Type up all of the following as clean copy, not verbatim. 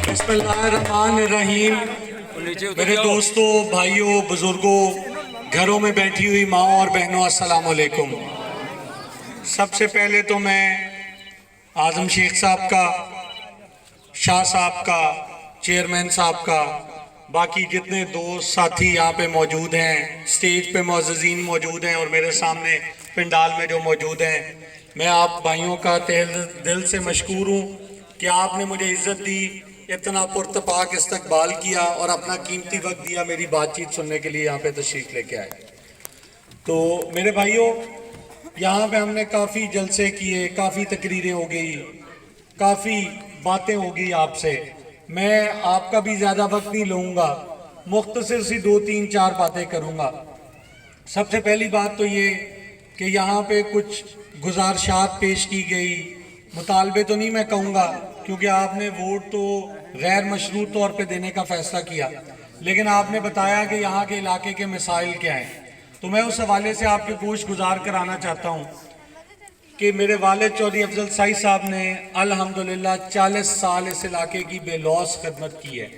बिस्मिल्लाहिर्रहमानिर्रहीम। मेरे दोस्तों, भाइयों, बुजुर्गों, घरों में बैठी हुई माँ और बहनों, अस्सलाम वालेकुम। सबसे पहले तो मैं आज़म शेख साहब का, शाह साहब का, चेयरमैन साहब का, बाकी जितने दोस्त साथी यहाँ पे मौजूद हैं, स्टेज पे मुअज़्ज़िज़ीन मौजूद हैं और मेरे सामने पंडाल में जो मौजूद हैं, मैं आप भाइयों का तहे दिल से मशकूर हूँ कि आपने मुझे इज़्ज़त दी, इतना पुरतपाक इस्तकबाल किया और अपना कीमती वक्त दिया, मेरी बातचीत सुनने के लिए यहाँ पे तशरीफ़ लेके आए। तो मेरे भाइयों, यहाँ पे हमने काफ़ी जलसे किए, काफ़ी तकरीरें हो गई, काफ़ी बातें हो गई आपसे। मैं आपका भी ज़्यादा वक्त नहीं लूँगा, मुख्तसर सी 2, 3, 4 बातें करूँगा। सबसे पहली बात तो ये कि यहाँ पे कुछ गुजारिशात पेश की गई, मुतालबे तो नहीं मैं कहूँगा क्योंकि आपने वोट तो गैर मशरूत तौर पे देने का फ़ैसला किया, लेकिन आपने बताया कि यहाँ के इलाके के मसाइल क्या हैं। तो मैं उस हवाले से आपके गोश गुजार कराना चाहता हूँ कि मेरे वालिद चौधरी अफजल साई साहब ने अल्हम्दुलिल्लाह 40 साल इस इलाके की बेलौस खिदमत की है।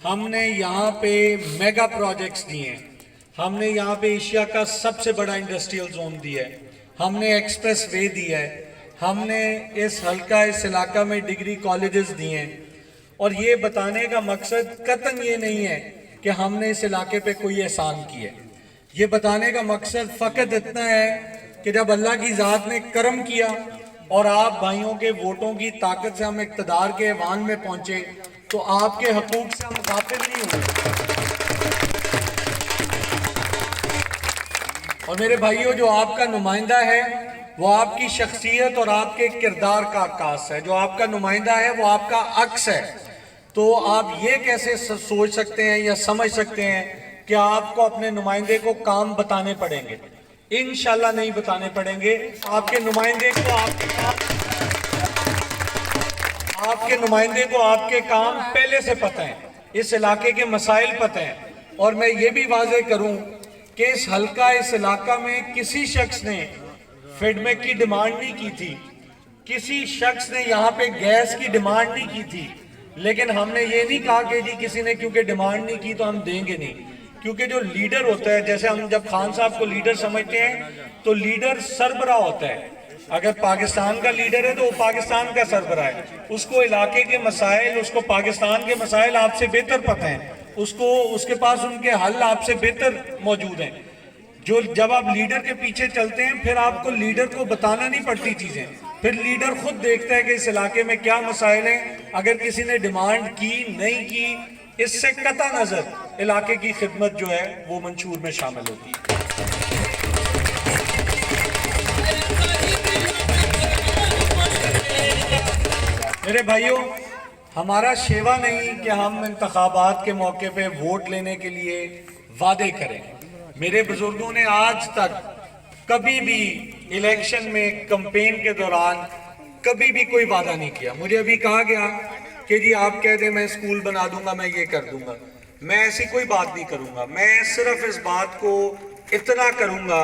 हमने यहाँ पे मेगा प्रोजेक्ट्स दिए हैं, हमने यहाँ पे एशिया का सबसे बड़ा इंडस्ट्रियल जोन दिया है, हमने एक्सप्रेस वे दिया है, हमने इस हल्का इस इलाका में डिग्री कॉलेजेस दिए हैं। और ये बताने का मकसद कतई ये नहीं है कि हमने इस इलाके पे कोई एहसान किया है। ये बताने का मकसद फ़कत इतना है कि जब अल्लाह की ज़ात ने करम किया और आप भाइयों के वोटों की ताकत से हम इक़्तिदार के ऐवान में पहुँचे, तो आपके हकूक़ से हम गाफिल नहीं हुए। और मेरे भाइयों, जो आपका नुमाइंदा है वो आपकी शख्सियत और आपके किरदार का अक्कास है। जो आपका नुमाइंदा है वो आपका अक्स है। तो आप ये कैसे सोच सकते हैं या समझ सकते हैं कि आपको अपने नुमाइंदे को काम बताने पड़ेंगे? इंशाल्लाह नहीं बताने पड़ेंगे। आपके नुमाइंदे को आपके काम पहले से पता है, इस इलाके के मसाइल पता हैं। और मैं ये भी वाज़ेह करूं कि इस हल्का इस इलाका में किसी शख्स ने फीडबैक की डिमांड नहीं की थी, किसी शख्स ने यहाँ पे गैस की डिमांड नहीं की थी, लेकिन हमने ये नहीं कहा कि जी किसी ने क्योंकि डिमांड नहीं की तो हम देंगे नहीं। क्योंकि जो लीडर होता है, जैसे हम जब खान साहब को लीडर समझते हैं तो लीडर सरबरा होता है। अगर पाकिस्तान का लीडर है तो वो पाकिस्तान का सरबरा है, उसको इलाके के मसाइल, उसको पाकिस्तान के मसाइल आपसे बेहतर पता हैं, उसको उसके पास उनके हल आपसे बेहतर मौजूद हैं। जो जब आप लीडर के पीछे चलते हैं फिर आपको लीडर को बताना नहीं पड़ती चीज़ें, फिर लीडर खुद देखता है कि इस इलाके में क्या मसाइल हैं। अगर किसी ने डिमांड की नहीं की, इससे कता नज़र इलाके की खिदमत जो है वो मंशूर में शामिल होती है। मेरे भाइयों, हमारा शेवा नहीं कि हम इंतखाबात के मौके पे वोट लेने के लिए वादे करें। मेरे बुजुर्गों ने आज तक कभी भी इलेक्शन में कैंपेन के दौरान कभी भी कोई वादा नहीं किया। मुझे अभी कहा गया कि जी आप कह दें मैं स्कूल बना दूंगा, मैं ये कर दूंगा, मैं ऐसी कोई बात नहीं करूंगा। मैं सिर्फ इस बात को इतना करूंगा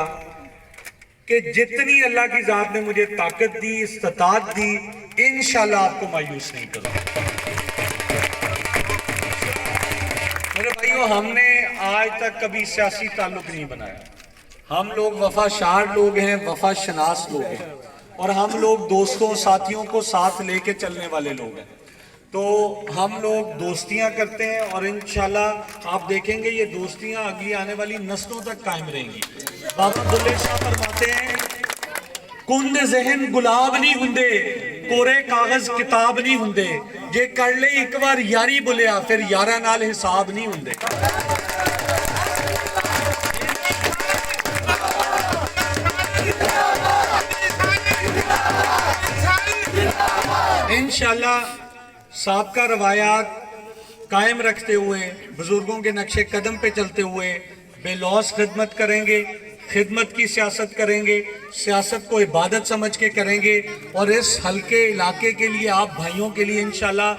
कि जितनी अल्लाह की ज़ात ने मुझे ताकत दी, इस्तात दी, इंशाल्लाह आपको मायूस नहीं करूंगा। मेरे भाइयों, हमने आज तक कभी सियासी ताल्लुक नहीं बनाया। हम लोग वफाशार लोग हैं, वफा शनास लोग हैं, और हम लोग दोस्तों साथियों को साथ लेके चलने वाले लोग हैं। तो हम लोग दोस्तियां करते हैं और इंशाल्लाह आप देखेंगे ये दोस्तियां अगली आने वाली नस्लों तक कायम रहेंगी। बाबा बुल्ले शाह फरमाते हैं, कुंद ज़हन गुलाब नहीं हुंदे, कोरे कागज किताब नहीं हुंदे, जे कर ले एक बार यारी बुलिया फिर यारा नाल हिसाब नहीं हुंदे। इंशाल्लाह साबका रवायात कायम रखते हुए, बुजुर्गों के नक्शे कदम पे चलते हुए बेलौस खिदमत करेंगे, खिदमत की सियासत करेंगे, सियासत को इबादत समझ के करेंगे और इस हल्के इलाके के लिए, आप भाइयों के लिए इंशाल्लाह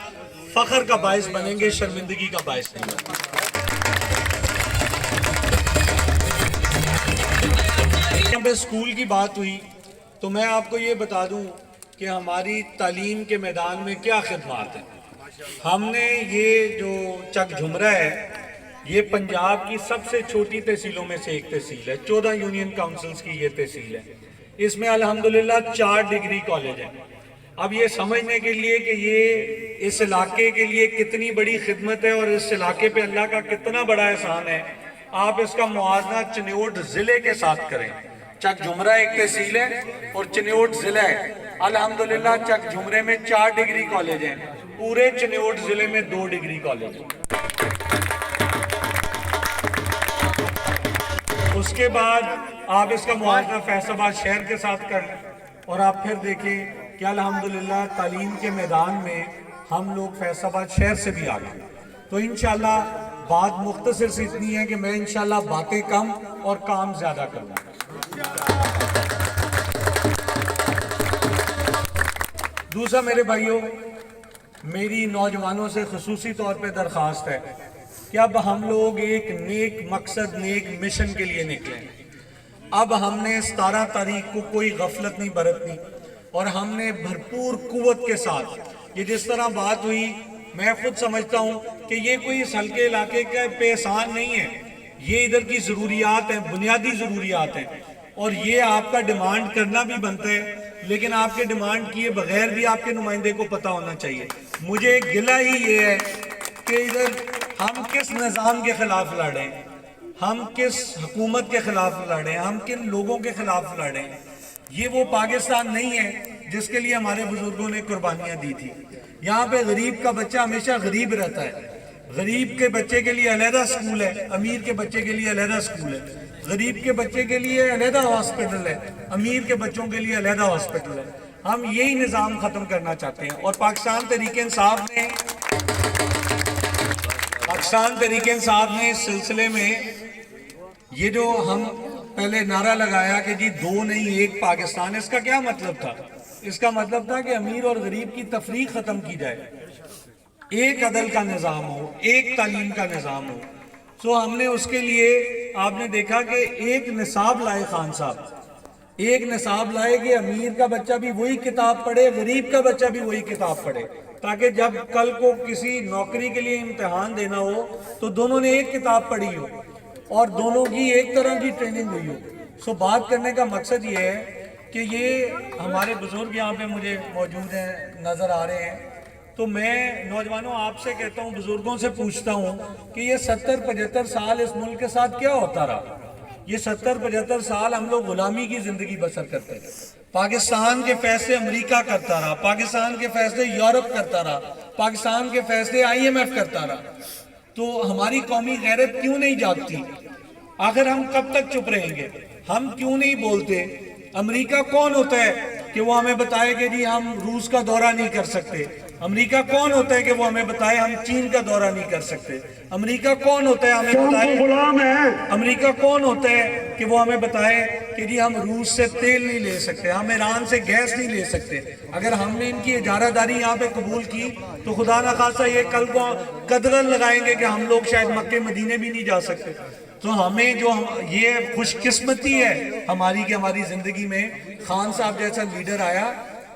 फ़ख्र का बायस बनेंगे, शर्मिंदगी का बायस नहीं बनेंगे। اسکول کی بات ہوئی تو میں آپ کو یہ بتا دوں کہ ہماری تعلیم کے میدان میں کیا خدمات ہیں. ہم نے یہ جو چک جھمرا ہے یہ پنجاب کی سب سے چھوٹی تحصیلوں میں سے ایک تحصیل ہے. 14 یونین کاؤنسلز کی یہ تحصیل ہے. اس میں الحمدللہ 4 ڈگری کالج ہیں. اب یہ سمجھنے کے لیے کہ یہ اس علاقے کے لیے کتنی بڑی خدمت ہے اور اس علاقے پہ اللہ کا کتنا بڑا احسان ہے، آپ اس کا موازنہ چنیوٹ ضلع کے ساتھ کریں. چک جھمرا ایک تحصیل ہے اور چنیوٹ ضلع ہے. الحمدللہ چک جھمرے میں 4 ڈگری کالج ہیں، پورے چنیوٹ ضلع میں 2 ڈگری کالج ہیں. اس کے بعد آپ اس کا موازنہ فیصل آباد شہر کے ساتھ کر لیں اور آپ پھر دیکھیں کہ الحمدللہ تعلیم کے میدان میں ہم لوگ فیصل آباد شہر سے بھی آگے. تو انشاءاللہ بات مختصر سے اتنی ہے کہ میں انشاءاللہ باتیں کم اور کام زیادہ کروں. دوسرا میرے بھائیوں، میری نوجوانوں سے خصوصی طور پہ درخواست ہے کہ اب ہم لوگ ایک نیک مقصد، نیک مشن کے لیے نکلیں. اب ہم نے 17 تاریخ کو کوئی غفلت نہیں برتنی اور ہم نے بھرپور قوت کے ساتھ، یہ جس طرح بات ہوئی میں خود سمجھتا ہوں کہ یہ کوئی اس ہلکے علاقے کا پہ احسان نہیں ہے، یہ ادھر کی ضروریات ہیں، بنیادی ضروریات ہیں اور یہ آپ کا ڈیمانڈ کرنا بھی بنتا ہے. لیکن آپ کے ڈیمانڈ کیے بغیر بھی آپ کے نمائندے کو پتہ ہونا چاہیے. مجھے گلہ ہی یہ ہے کہ ادھر ہم کس نظام کے خلاف لڑیں، ہم کس حکومت کے خلاف لڑیں، ہم کن لوگوں کے خلاف لڑیں. یہ وہ پاکستان نہیں ہے جس کے لیے ہمارے بزرگوں نے قربانیاں دی تھی. یہاں پہ غریب کا بچہ ہمیشہ غریب رہتا ہے. غریب کے بچے کے لیے علیحدہ سکول ہے، امیر کے بچے کے لیے علیحدہ سکول ہے. غریب کے بچے کے لیے علیحدہ ہاسپٹل ہے، امیر کے بچوں کے لیے علیحدہ ہاسپٹل ہے. ہم یہی نظام ختم کرنا چاہتے ہیں اور پاکستان تحریک انصاف نے اس سلسلے میں یہ جو ہم پہلے نعرہ لگایا کہ جی 2 نہیں 1 پاکستان، اس کا کیا مطلب تھا؟ اس کا مطلب تھا کہ امیر اور غریب کی تفریق ختم کی جائے، ایک عدل کا نظام ہو، ایک تعلیم کا نظام ہو. تو ہم نے اس کے لیے آپ نے دیکھا کہ ایک نصاب لائے خان صاحب، ایک نصاب لائے کہ امیر کا بچہ بھی وہی کتاب پڑھے، غریب کا بچہ بھی وہی کتاب پڑھے، تاکہ جب کل کو کسی نوکری کے لیے امتحان دینا ہو تو دونوں نے ایک کتاب پڑھی ہو اور دونوں کی ایک طرح کی ٹریننگ ہوئی ہو. سو بات کرنے کا مقصد یہ ہے کہ یہ ہمارے بزرگ یہاں پہ مجھے موجود ہیں، نظر آ رہے ہیں. تو میں نوجوانوں آپ سے کہتا ہوں، بزرگوں سے پوچھتا ہوں کہ یہ 70-75 سال اس ملک کے ساتھ کیا ہوتا رہا؟ یہ 70-75 سال ہم لوگ غلامی کی زندگی بسر کرتے ہیں. پاکستان کے فیصلے امریکہ کرتا رہا، پاکستان کے فیصلے یورپ کرتا رہا، پاکستان کے فیصلے IMF کرتا رہا. تو ہماری قومی غیرت کیوں نہیں جاگتی؟ آخر ہم کب تک چپ رہیں گے؟ ہم کیوں نہیں بولتے؟ امریکہ کون ہوتا ہے کہ وہ ہمیں بتائے کہ جی ہم روس کا دورہ نہیں کر سکتے؟ امریکہ کون ہوتا ہے کہ وہ ہمیں بتائے ہم چین کا دورہ نہیں کر سکتے؟ امریکہ کون ہوتا ہے ہمیں بتائے؟ امریکہ کون ہوتا ہے کہ وہ ہمیں بتائے کہ جی ہم روس سے تیل نہیں لے سکتے، ہم ایران سے گیس نہیں لے سکتے؟ اگر ہم نے ان کی اجارہ داری یہاں پہ قبول کی تو خدا نخواستہ یہ کل کو قدغن لگائیں گے کہ ہم لوگ شاید مکے مدینے بھی نہیں جا سکتے. تو ہمیں جو یہ خوش قسمتی ہے ہماری کہ ہماری زندگی میں خان صاحب جیسا لیڈر آیا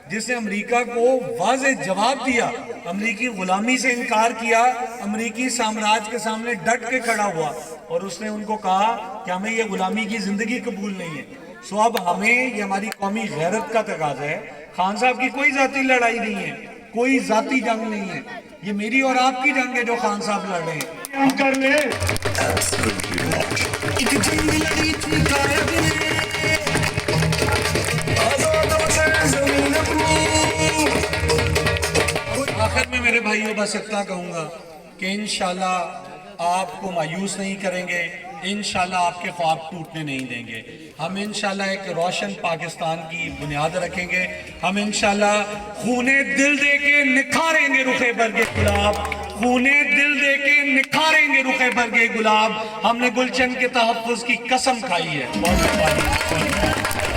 جس نے امریکہ کو واضح جواب دیا، امریکی غلامی سے انکار کیا، امریکی سامراج کے سامنے ڈٹ کے کھڑا ہوا اور اس نے ان کو کہا کہ ہمیں یہ غلامی کی زندگی قبول نہیں ہے. سو اب ہمیں یہ ہماری قومی غیرت کا تقاضا ہے. خان صاحب کی کوئی ذاتی لڑائی نہیں ہے، کوئی ذاتی جنگ نہیں ہے، یہ میری اور آپ کی جنگ ہے جو خان صاحب لڑ رہے ہیں. ہم کر لیں آخر میں میرے بھائیوں بس اتنا کہوں گا کہ انشاءاللہ آپ کو مایوس نہیں کریں گے، انشاءاللہ آپ کے خواب ٹوٹنے نہیں دیں گے. ہم انشاءاللہ ایک روشن پاکستان کی بنیاد رکھیں گے. ہم انشاءاللہ خونے دل دے کے نکھاریں گے رخ برگ گلاب، خونے دل دے کے نکھاریں گے رخ برگ گلاب. ہم نے گلشن کے تحفظ کی قسم کھائی ہے. بہت